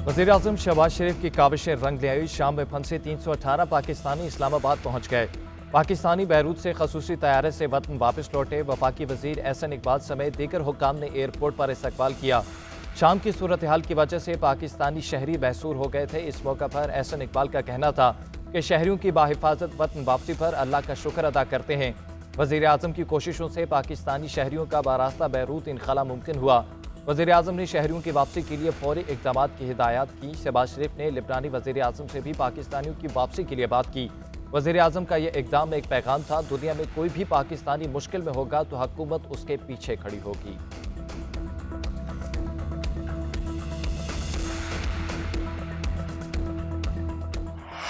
वज़ीर-ए-आज़म शहबाज शरीफ की काविशें रंग ले आई। शाम में फंसे 318 पाकिस्तानी इस्लामाबाद पहुंच गए। पाकिस्तानी बैरूत से खसूसी तैयारे से वतन वापस लौटे। वफाकी वज़ीर एहसन इकबाल समेत दीगर हुक्काम ने एयरपोर्ट पर इस्तकबाल किया। शाम की सूरत हाल की वजह से पाकिस्तानी शहरी बहसूर हो गए थे। इस मौका पर एहसन इकबाल का कहना था कि शहरियों की बाहिफाजत वतन वापसी पर अल्लाह का शुक्र अदा करते हैं। वज़ीर-ए-आज़म की कोशिशों से पाकिस्तानी शहरियों का बारास्ता बैरूत इनखला मुमकिन हुआ। वज़ीर-ए-आज़म ने शहरियों की वापसी के लिए फौरी इक़दाम की हिदायत की। शहबाज शरीफ ने लिबनानी वज़ीर-ए-आज़म से भी पाकिस्तानियों की वापसी के लिए बात की। वज़ीर-ए-आज़म का यह इक़दाम एक पैगाम था, दुनिया में कोई भी पाकिस्तानी मुश्किल में होगा तो हुकूमत उसके पीछे खड़ी होगी।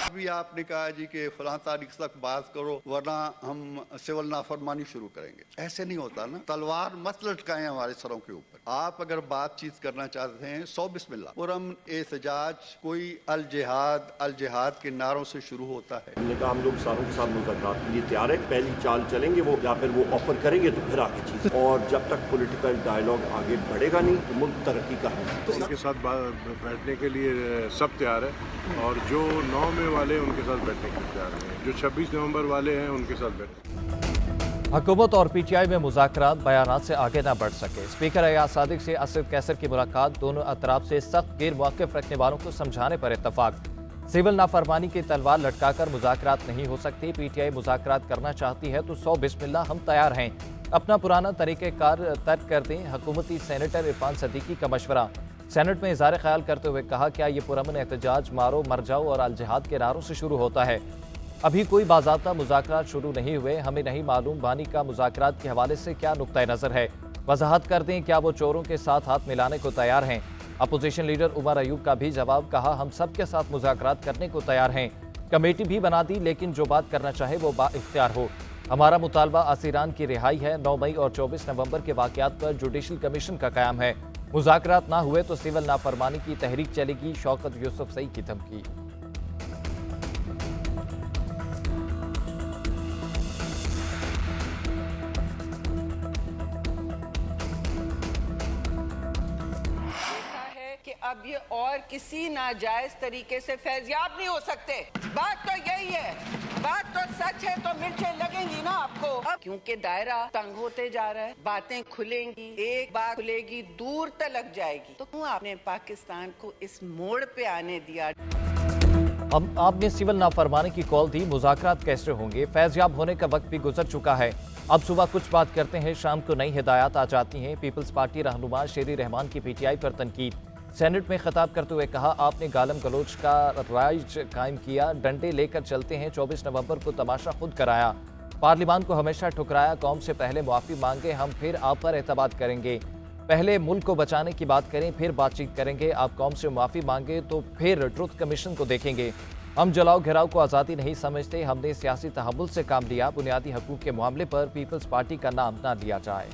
अभी आपने कहा जी कि फलां तारीख तक बात करो वरना हम सिविल नाफरमानी शुरू करेंगे। ऐसे नहीं होता ना, तलवार मत लटकाएं हमारे सरों के ऊपर। आप अगर बातचीत करना चाहते हैं सो बिस्मिल्लाह। पुरम एहतजाज कोई अल जिहाद के नारों से शुरू होता है। हमने कहा हम लोग सारों के साथ मुज़ाकरात के लिए तैयार है। पहली चाल चलेंगे वो, या फिर वो ऑफर करेंगे तो फिर आगे चीज। और जब तक पॉलिटिकल डायलॉग आगे बढ़ेगा नहीं तो मुल्क तरक्की का है। तो उनके साथ बैठने के लिए सब तैयार है और जो 9 में वाले उनके साथ बैठने के लिए तैयार हैं, जो 26 नवंबर वाले हैं उनके साथ बैठने। हुकूमत और पीटीआई में मुज़ाकरात बयानात से आगे न बढ़ सके। स्पीकर एयाज सादिक से असद कैसर की मुलाकात, दोनों अतराफ से सख्त गैर मौक़िफ़ रखने वालों को समझाने पर इत्तफाक। सिविल नाफरमानी की तलवार लटकाकर मुज़ाकरात नहीं हो सकती। पीटीआई मुज़ाकरात करना चाहती है तो सौ बिस्मिल्लाह, हम तैयार हैं। अपना पुराना तरीक़ेकार तर्क कर दें। हुकूमती सेनेटर इरफान सदीकी का मशवरा। सेनेट में इज़हार ख्याल करते हुए कहा, क्या ये पुरअमन एहतजाज मारो मर जाओ और अल जिहाद के नारों से शुरू होता है? अभी कोई बाज़ाब्ता मुज़ाकरात शुरू नहीं हुए। हमें नहीं मालूम बानी का मुज़ाकरात के हवाले से क्या नुक्ता नज़र है। वजाहत कर दें, क्या वो चोरों के साथ हाथ मिलाने को तैयार हैं? अपोजिशन लीडर उमर अयूब का भी जवाब, कहा हम सब के साथ मुज़ाकरात करने को तैयार हैं। कमेटी भी बना दी, लेकिन जो बात करना चाहे वो बाइख्तियार हो। हमारा मुतालबा असीरान की रिहाई है। 9 मई और 24 नवंबर के वाक़यात पर जुडिशल कमीशन का क़याम है। मुज़ाकरात ना हुए तो सिविल नाफरमानी की तहरीक चलेगी। शौकत यूसुफजई की धमकी। कि अब ये और किसी नाजायज तरीके से फैज़याब नहीं हो सकते। बात तो यही है, बात तो सच है, तो मिर्चें लगेंगी ना आपको। अब क्योंकि दायरा तंग होते जा रहा है, बातें खुलेंगी, एक बात खुलेगी दूर तक जाएगी, तो क्यों आपने पाकिस्तान को इस मोड़ पे आने दिया? अब आपने सिविल नाफरमानी की कॉल दी, मुज़ाकरात कैसे होंगे? फैज़याब होने का वक्त भी गुजर चुका है। अब सुबह कुछ बात करते हैं, शाम को नई हिदायत आ जाती हैं। पीपल्स पार्टी रहनुमा शेरी रहमान की पीटीआई पर तनकीद। सेनेट में खिताब करते हुए कहा, आपने गालम गलोच का राज कायम किया, डंडे लेकर चलते हैं। 24 नवंबर को तमाशा खुद कराया। पार्लिमान को हमेशा ठुकराया। कौम से पहले मुआफ़ी मांगे, हम फिर आप पर एतबार करेंगे। पहले मुल्क को बचाने की बात करें, फिर बातचीत करेंगे। आप कौम से माफ़ी मांगे तो फिर ट्रुथ कमीशन को देखेंगे। हम जलाओ घिराव को आज़ादी नहीं समझते। हमने सियासी तहम्मुल से काम लिया। बुनियादी हकूक़ के मामले पर पीपल्स पार्टी का नाम ना लिया जाए।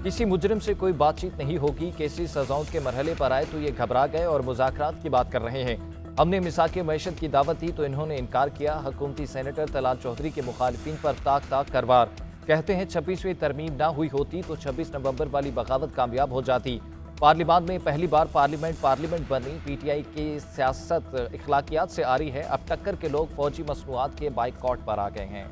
किसी मुजरिम से कोई बातचीत नहीं होगी। केसी सजाओं के मरहले पर आए तो ये घबरा गए और मुज़ाकरात की बात कर रहे हैं। हमने मिसाक मईशत की दावत दी तो इन्होंने इनकार किया। हुकूमती सेनेटर तलाल चौधरी के मुखालिफिन पर ताक ताक करवार। कहते हैं 26वीं तरमीम ना हुई होती तो 26 नवंबर वाली बगावत कामयाब हो जाती। पार्लिमान में पहली बार पार्लियामेंट बनी। पीटीआई की सियासत इखलाकियात से आ रही है। अब टक्कर के लोग फौजी मसनूआत के बाइकॉट पर आ गए हैं।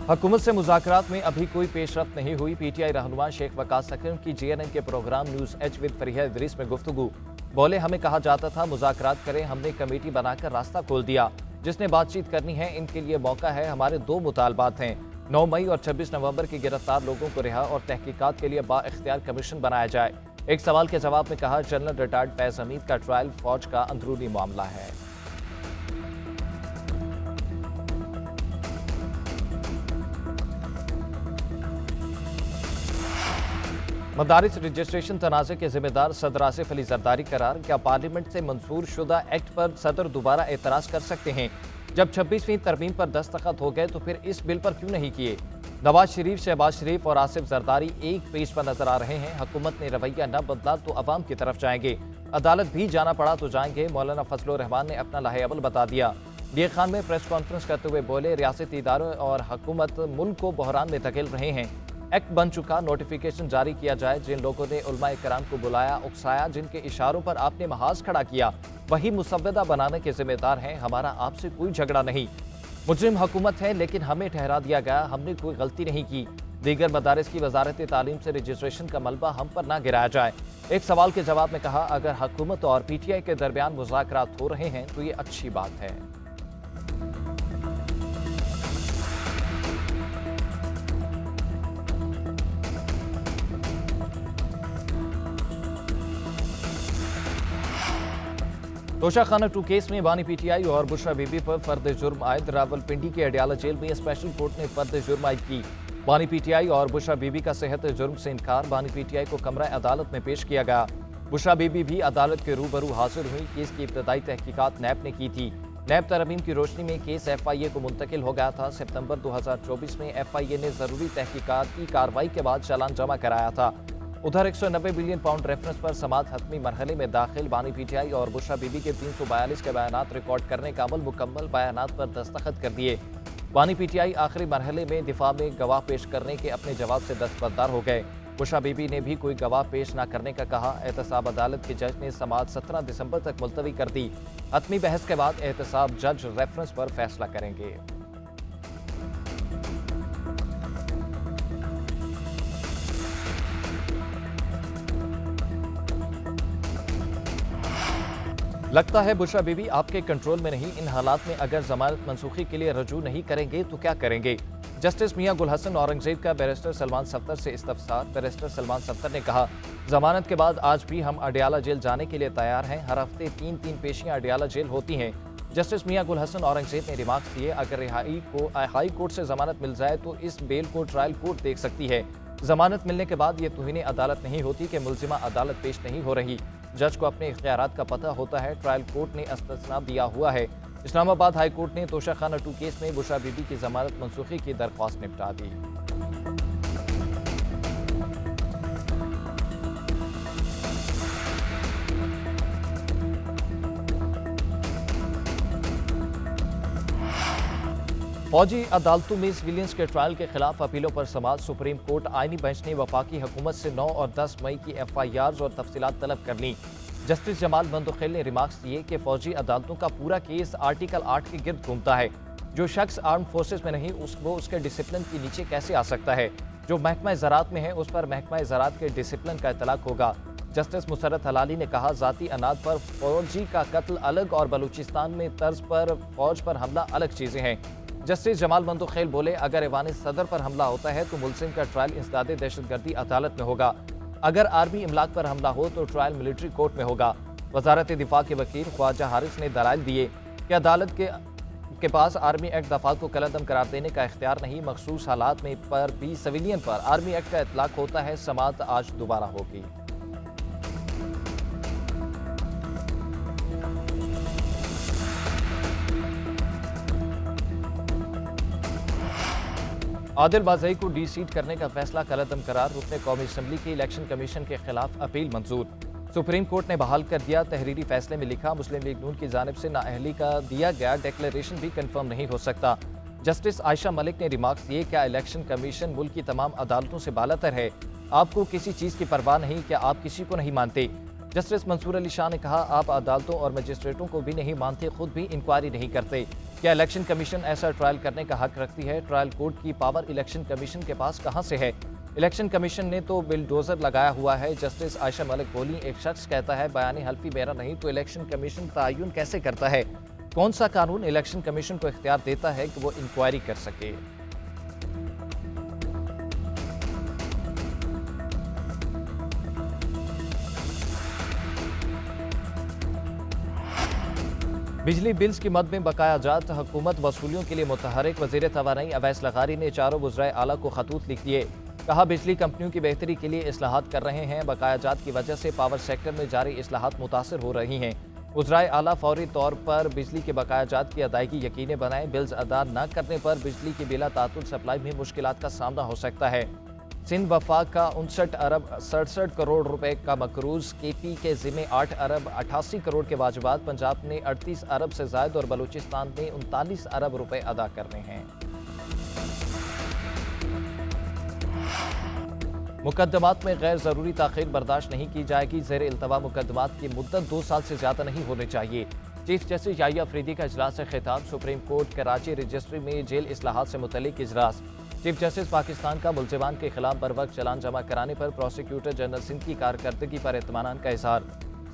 हुकूमत से मुज़ाकरात में अभी कोई पेशरफ्त नहीं हुई। पीटीआई रहनुमा शेख वकास सकरम की JNN के program news H with Fariha Idris में गुफ्तगू। बोले, हमें कहा जाता था मुज़ाकरात करें, हमने कमेटी बनाकर रास्ता खोल दिया। जिसने बातचीत करनी है इनके लिए मौका है। हमारे 2 मुतालबात हैं, 9 मई और 26 नवंबर के गिरफ्तार लोगों को रिहा और तहकीकात के लिए बाइख्तियार कमीशन बनाया जाए। एक सवाल के जवाब में कहा, जनरल रिटायर्ड फैज़ हमीद का ट्रायल फौज का अंदरूनी मामला है। मदारिस रजिस्ट्रेशन तनाज़े के जिम्मेदार सदर आसिफ अली जरदारी करार। क्या पार्लियामेंट से मंजूर शुदा एक्ट पर सदर दोबारा एतराज़ कर सकते हैं? जब 26वीं तरमीम पर दस्तखत हो गए तो फिर इस बिल पर क्यों नहीं किए? नवाज शरीफ, शहबाज शरीफ और आसिफ जरदारी एक पेज पर नजर आ रहे हैं। हुकूमत ने रवैया न बदला तो अवाम की तरफ जाएंगे। अदालत भी जाना पड़ा तो जाएंगे, मौलाना फजलुर रहमान ने अपना लाहेअमल बता दिया। डीए खान में प्रेस कॉन्फ्रेंस करते हुए बोले, रियासती इदारों और हुकूमत मुल्क को बहरान में धकेल रहे हैं। एक्ट बन चुका, नोटिफिकेशन जारी किया जाए। जिन लोगों ने उलमाए कराम को बुलाया, उकसाया, जिनके इशारों पर आपने महाज खड़ा किया, वही मुसव्वदा बनाने के जिम्मेदार हैं। हमारा आपसे कोई झगड़ा नहीं। मुजरिम हुकूमत है, लेकिन हमें ठहरा दिया गया, हमने कोई गलती नहीं की। दीगर मदारिस की वजारत तालीम से रजिस्ट्रेशन का मलबा हम पर ना गिराया जाए। एक सवाल के जवाब में कहा, अगर हुकूमत और पीटीआई के दरमियान मुज़ाकरात हो रहे हैं तो ये अच्छी बात है। तोशाखाना 2 केस में बानी पीटीआई और बुशरा बीबी पर फर्द जुर्म आयद। रावलपिंडी के अडियाला जेल में स्पेशल कोर्ट ने फर्द जुर्म आयद की। बानी पीटीआई और बुशरा बीबी का सेहत जुर्म से इनकार। बानी पीटीआई को कमरा अदालत में पेश किया गया। बुशरा बीबी भी अदालत के रूबरू हाजिर हुई। केस की इब्तदाई तहकीकात नैब ने की थी। नैब तरमीम की रोशनी में केस FIA को मुंतकिल हो गया था। सितंबर 2024 में FIA ने जरूरी तहकीकात की कार्रवाई के बाद चालान जमा कराया था। उधर 190 बिलियन पाउंड रेफरेंस पर समात हतमी मरहले में दाखिल। बानी पीटीआई और बुशरा बीबी के 342 के बयानात रिकॉर्ड करने का अमल मुकम्मल, बयानात पर दस्तखत कर दिए। बानी पीटीआई आखिरी मरहले में दिफा में गवाह पेश करने के अपने जवाब से दस्तबरदार हो गए। बुशरा बीबी ने भी कोई गवाह पेश न करने का कहा। एहतसाब अदालत के जज ने समात 17 दिसंबर तक मुलतवी कर दी। हतमी बहस के बाद एहतसाब जज रेफरेंस पर फैसला करेंगे। लगता है बुशरा बीबी आपके कंट्रोल में नहीं। इन हालात में अगर जमानत मनसूखी के लिए रजू नहीं करेंगे तो क्या करेंगे? जस्टिस मियां गुल हसन औरंगजेब का बैरिस्टर सलमान सफ्तर से इस्तफसार। बैरिस्टर सलमान सफ्तर ने कहा, जमानत के बाद आज भी हम अडियाला जेल जाने के लिए तैयार हैं। हर हफ्ते 3 पेशियां अडियाला जेल होती हैं। जस्टिस मियां गुल हसन औरंगजेब ने रिमार्क दिए, अगर रिहाई को हाई कोर्ट से जमानत मिल जाए तो इस बेल को ट्रायल कोर्ट देख सकती है। जमानत मिलने के बाद ये तौहीन अदालत नहीं होती कि मुल्जिमा अदालत पेश नहीं हो रही। जज को अपने इख्तियारात का पता होता है। ट्रायल कोर्ट ने इस्तिस्ना दिया हुआ है। इस्लामाबाद हाई कोर्ट ने तोशाखाना 2 केस में बुशरा बीबी की जमानत मनसूखी की दरख्वास्त निपटा दी। फौजी अदालतों में सिविलियंस के ट्रायल के खिलाफ अपीलों पर समाअत। सुप्रीम कोर्ट आईनी बेंच ने वफाकी हुकूमत से 9 और 10 मई की FIRs और तफसीलात तलब कर ली। जस्टिस जमाल बंदुखेल ने रिमार्क्स दिए कि फौजी अदालतों का पूरा केस आर्टिकल 8 के गिर्द घूमता है। जो शख्स आर्म फोर्सेस में नहीं, वो उसके डिसिप्लिन के नीचे कैसे आ सकता है? जो महकमा ज़राअत में है, उस पर महकमा ज़राअत के डिसिप्लिन का इतलाक होगा। जस्टिस मुसर्रत हलाली ने कहा, ज़ाती अनाद पर फौजी का कत्ल अलग और बलूचिस्तान में तर्ज पर फौज पर हमला अलग चीज़ें हैं। जस्टिस जमाल बंदुखेल बोले, अगर ऐवान सदर पर हमला होता है तो मुल्जिम का ट्रायल इंसदाद दहशतगर्दी अदालत में होगा। अगर आर्मी इमलाक पर हमला हो तो ट्रायल मिलिट्री कोर्ट में होगा। वजारत दिफा के वकील ख्वाजा हारिस ने दलाइल दिए कि अदालत के पास आर्मी एक्ट दफा को कलअदम करार देने का इख्तियार नहीं। मखसूस हालात में पर भी सिविलियन पर आर्मी एक्ट का इतलाक होता है। समाअत आज दोबारा होगी। आदिल बाज़ई को डी-सीट करने का फैसला कलअदम करार। रुकने कौमी असम्बली की इलेक्शन कमीशन के खिलाफ अपील मंजूर। सुप्रीम कोर्ट ने बहाल कर दिया। तहरीरी फैसले में लिखा, मुस्लिम लीग नून की जानिब से नाअहली का दिया गया डिक्लेरेशन भी कंफर्म नहीं हो सकता। जस्टिस आयशा मलिक ने रिमार्क्स दिए, क्या इलेक्शन कमीशन मुल्क की तमाम अदालतों से बालातर है? आपको किसी चीज़ की परवाह नहीं? क्या आप किसी को नहीं मानते? जस्टिस मंसूर अली शाह ने कहा, आप अदालतों और मजिस्ट्रेटों को भी नहीं मानते, खुद भी इंक्वायरी नहीं करते। क्या इलेक्शन कमीशन ऐसा ट्रायल करने का हक रखती है? ट्रायल कोर्ट की पावर इलेक्शन कमीशन के पास कहां से है? इलेक्शन कमीशन ने तो बिलडोजर लगाया हुआ है। जस्टिस आयशा मलिक बोली, एक शख्स कहता है बयानी हल्फी मेरा नहीं तो इलेक्शन कमीशन तयन कैसे करता है? कौन सा कानून इलेक्शन कमीशन को इख्तियार देता है कि वो इंक्वायरी कर सके? बिजली बिल्स की मद में बकाया जात हुकूमत वसूलियों के लिए मुतहरिक। वज़ीर तवानाई अवैस लगारी ने चारों वज़राए आला को खतूत लिख दिए। कहा, बिजली कंपनियों की बेहतरी के लिए इस्लाहात कर रहे हैं। बकाया जात की वजह से पावर सेक्टर में जारी इस्लाहात मुतासर हो रही हैं। वज़राए आला फौरी तौर पर बिजली के बकाया जात की अदायगी यकीनी बनाएं। बिल्स अदा न करने पर बिजली की बिला तातुल सप्लाई में मुश्किलात का सामना हो सकता है। सिंध वफाक का 59 अरब 67 करोड़ रुपए का मकरूज, केपी के जिम्मे 8 अरब 88 करोड़ के वाजिबात, पंजाब ने 38 अरब से जायद और बलूचिस्तान ने 39 अरब रुपए अदा करने हैं। मुकदमात में गैर जरूरी ताखीर बर्दाश्त नहीं की जाएगी। ज़ेर इल्तवा मुकदमात की मुद्दत 2 साल से ज्यादा नहीं होनी चाहिए। चीफ जस्टिस याहिया अफरीदी का इजलास से खिताब। सुप्रीम कोर्ट कराची रजिस्ट्री में जेल इस्लाहात से मुतल्लिक इजलास। चीफ जस्टिस पाकिस्तान का मुल्जिमान के खिलाफ बर वक्त चालान जमा कराने पर प्रोसिक्यूटर जनरल सिंध की कारकर्दगी पर इत्मीनान का इजहार।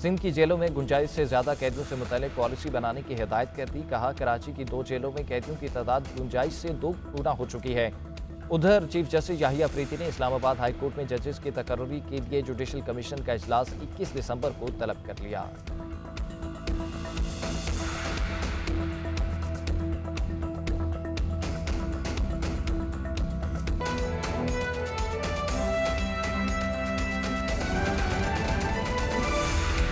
सिंध की जेलों में गुंजाइश से ज्यादा कैदियों से मुतल्लिक पॉलिसी बनाने की हिदायत कर दी। कहा, कराची की 2 जेलों में कैदियों की तादाद गुंजाइश से 2 गुना हो चुकी है। उधर चीफ जस्टिस याहिया अफरीदी ने इस्लामाबाद हाई कोर्ट में जजेस की तकर्री के लिए जुडिशल कमीशन का इजलास 21 दिसंबर को तलब कर लिया।